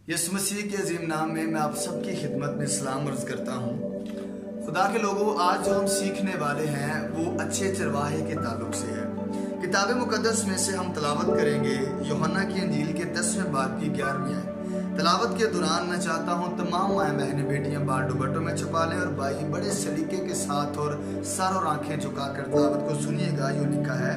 यीशु मसीह के अजीम नाम में मैं आप सबकी खिदमत में सलाम अर्ज करता हूँ। खुदा के लोगों, आज जो हम सीखने वाले हैं वो अच्छे चरवाहे के ताल्लुक से है। किताब मुकद्दस में से हम तलावत करेंगे यूहन्ना की इंजील के 10वें बाब की 11वीं आयत। तलावत के दौरान मैं चाहता हूँ तमाम माँ बहनें बेटियाँ बाल दुपट्टों में छुपा लें और भाई बड़े सलीके के साथ और सर और आंखें झुकाकर तलावत को सुनिएगा। यूँ लिखा है,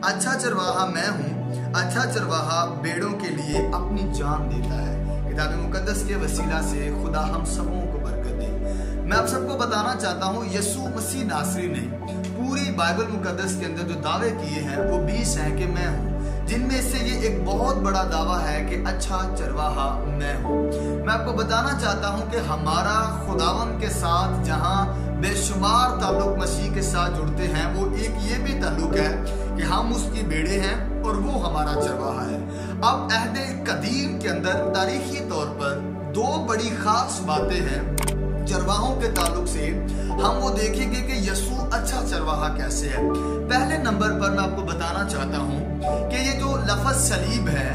अच्छा चरवाहा मैं हूँ, अच्छा चरवाहा भेड़ों के लिए अपनी जान देता है। किताब मुकद्दस के वसीला से खुदा हम सबों को बरकत दे। मैं आप सबको बताना चाहता हूँ, यीशु मसीह नासरी ने पूरी बाइबल मुकद्दस के अंदर जो दावे किए हैं वो 20 हैं कि मैं हूँ, जिनमें से ये एक बहुत बड़ा दावा है कि अच्छा चरवाहा मैं हूँ। मैं आपको बताना चाहता हूँ कि हमारा खुदावन के साथ जहाँ बेशुमार ताल्लुक मसीह के साथ जुड़ते हैं, वो एक ये भी ताल्लुक है कि हम उसकी भेड़े हैं और वो हमारा चरवाहा है। अब अहदे कदीम के अंदर तारीखी तौर पर दो बड़ी खास बातें हैं चरवाहों के ताल्लुक से। हम वो देखेंगे कि यीशु अच्छा चरवाहा कैसे है। पहले नंबर पर मैं आपको बताना चाहता हूँ कि ये जो लफ्ज़ सलीब है,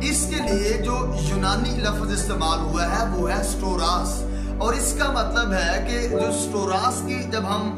इसके लिए जो यूनानी लफ्ज़ इस्तेमाल हुआ है वो है स्टोरास। और इसका मतलब है कि जो स्टोरास की जब हम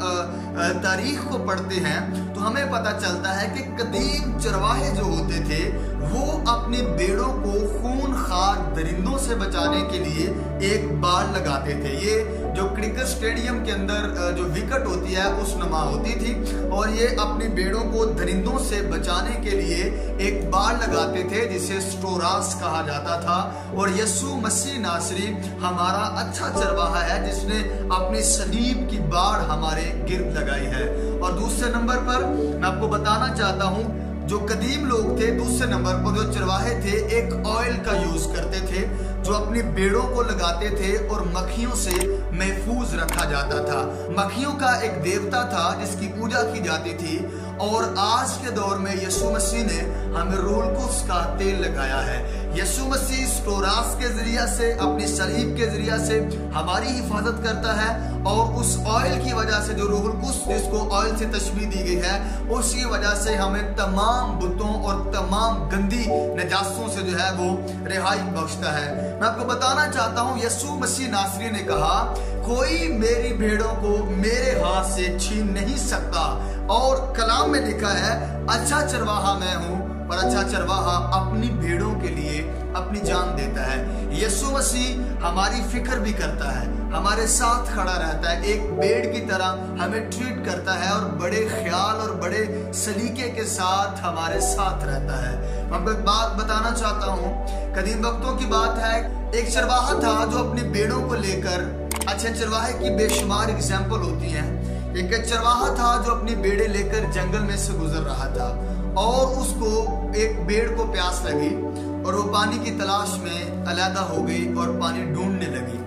तारीख को पढ़ते हैं तो हमें पता चलता है कि कदीम चरवाहे जो होते थे वो अपनी भेड़ों को खूनखार दरिंदों से बचाने के लिए एक बाड़ लगाते थे। ये जो क्रिकेट स्टेडियम के अंदर जो विकेट होती है उस नमा होती थी, और ये अपनी भेड़ों को दरिंदों से बचाने के लिए एक बाड़ लगाते थे जिसे स्टोरास कहा जाता था। और यीशु मसीह नासरी हमारा अच्छा चरवाहा है जिसने अपनी सलीब की बाड़ हमारे गिर्द लगाई है। और दूसरे नंबर पर मैं आपको बताना चाहता हूँ, जो कदीम लोग थे, दूसरे नंबर पर जो चरवाहे थे एक ऑयल का यूज करते थे जो अपनी भेड़ों को लगाते थे और मक्खियों से महफूज रखा जाता था। मक्खियों का एक देवता था जिसकी पूजा की जाती थी। और आज के दौर में यीशु मसीह ने हमें रूहुल कुद्स का तेल लगाया है। यीशु मसीह स्टोरास के जरिया से, अपनी सलीब के जरिया से हमारी हिफाजत करता है। और उस ऑयल की वजह से, जो रूहुल कुद्स जिसको ऑयल से तशबीह दी गई है, उसकी वजह से हमें तमाम बुतों और तमाम गंदी नजासों से जो है वो रिहाई बख्शता है। मैं आपको बताना चाहता हूँ, यीशु मसीह नासरी ने कहा, कोई मेरी भेड़ों को मेरे हाथ से छीन नहीं सकता। और कलाम में लिखा है, अच्छा चरवाहा मैं हूँ और अच्छा चरवाहा अपनी भेड़ों के लिए अपनी जान देता है। यीशु मसीह हमारी फिक्र भी करता है, हमारे साथ खड़ा रहता है, एक भेड़ की तरह हमें ट्रीट करता है और बड़े ख्याल और बड़े सलीके के साथ हमारे साथ रहता है। मैं आपको एक बात बताना चाहता हूँ, कदीम वक्तों की बात है, एक चरवाहा था जो अपनी भेड़ों को लेकर, अच्छे चरवाहे की बेशुमार एग्जाम्पल होती हैं। एक चरवाहा था जो अपनी भेड़ें लेकर जंगल में से गुजर रहा था और उसको एक भेड़ को प्यास लगी और वो पानी की तलाश में अलहदा हो गई और पानी ढूंढने लगी।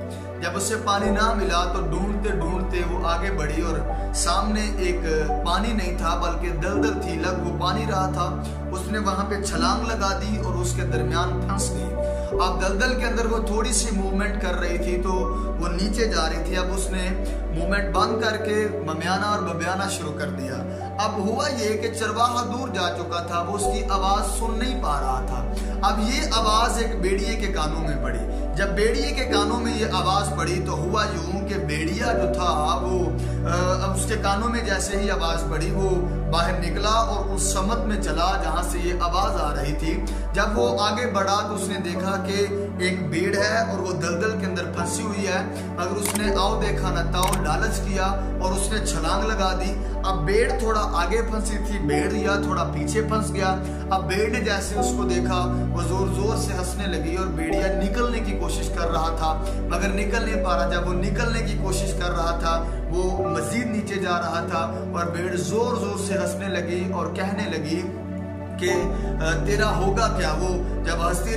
जब उसे पानी ना मिला तो ढूंढते ढूंढते वो आगे बढ़ी और सामने एक पानी नहीं था बल्कि दलदल थी, लग वो पानी रहा था। उसने वहां पे छलांग लगा दी और उसके दरमियान फंस गई। अब दलदल के अंदर वो थोड़ी सी मूवमेंट कर रही थी तो वो नीचे जा रही थी। अब उसने मूवमेंट बंद करके ममियाना और बबियाना शुरू कर दिया। अब हुआ ये कि चरवाहा दूर जा चुका था, वो उसकी आवाज सुन नहीं पा रहा था। अब ये आवाज एक भेड़िए के कानों में पड़ी। जब भेड़िए के कानों में ये आवाज पड़ी तो हुआ यूं कि भेड़िया जो था वो अब उसके कानों में जैसे ही आवाज पड़ी वो बाहर निकला और उस समत में चला जहां से ये आवाज आ रही थी। जब वो आगे बढ़ा तो उसने देखा कि एक भेड़ है और वो दलदल के अंदर फंसी हुई है। अगर उसने आओ देखा न ताओ लालच किया और उसने छलांग लगा दी। अब भेड़ थोड़ा आगे फंसी थी, भेड़िया थोड़ा पीछे फंस गया। अब भेड़ ने जैसे उसको देखा वो जोर जोर से हंसने लगी और भेड़िया निकलने की कोशिश कर रहा था मगर निकल नहीं पा रहा। जब वो निकलने की कोशिश कर रहा था वो मजीद नीचे जा रहा था और भेड़ जोर जोर से हंसने लगी और कहने लगी कि तेरा होगा क्या। वो जब हंसती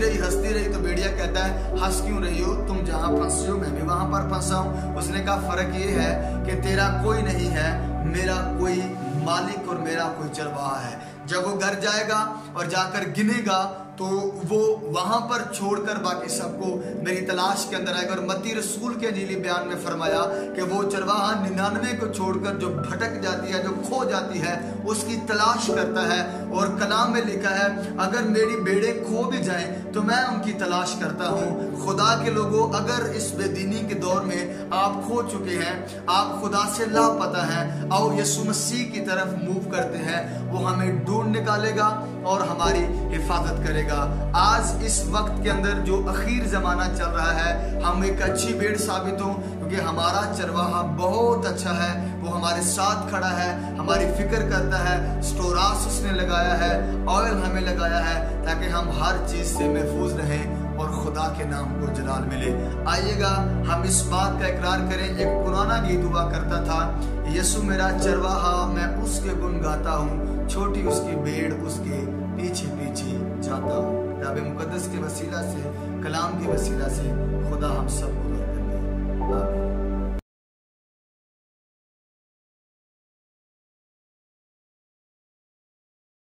रही तो भेड़िया कहता है, हंस क्यों रही हो, तुम जहाँ फंसी हो मैं भी वहां पर फंसा हूँ। उसने कहा, फर्क ये है कि तेरा कोई नहीं है, मेरा कोई मालिक और मेरा कोई चरवाहा है। जब वो घर जाएगा और जाकर गिनेगा तो वो वहां पर छोड़कर बाकी सबको मेरी तलाश के अंदर आएगा। और मत्ती रसूल के अंजीली बयान में फरमाया कि वो चरवाहा 99 को छोड़कर जो भटक जाती है, जो खो जाती है, उसकी तलाश करता है। और कलाम में लिखा है, अगर मेरी भेड़ें खो भी जाएं तो मैं उनकी तलाश करता हूँ। खुदा के लोगों, अगर इस बेदीनी के दौर में आप खो चुके हैं, आप खुदा से लापता हैं, आओ यीशु मसीह की तरफ मूव करते हैं। वो हमें ढूंढ निकालेगा और हमारी हिफाजत करेगा। आज इस वक्त के अंदर जो अखीर ज़माना चल रहा है, हम एक अच्छी भेड़ साबित हों, क्योंकि हमारा चरवाहा बहुत अच्छा है। वो हमारे साथ खड़ा है, हमारी फिक्र करता है। स्टोरास उसने लगाया है, ऑयल हमें लगाया है, ताकि हम हर चीज़ से महफूज रहें और खुदा के नाम को जलाल मिले। आइएगा हम इस बात का इकरार करें। एक पुराना गीत हुआ करता था, यीशु मेरा चरवाहा, मैं उसके गुण गाता हूँ, छोटी उसकी भेड़ उसके पीछे पीछे जाता हूँ। किताब मुकद्दस के वसीला से, कलाम के वसीला से खुदा हम सब को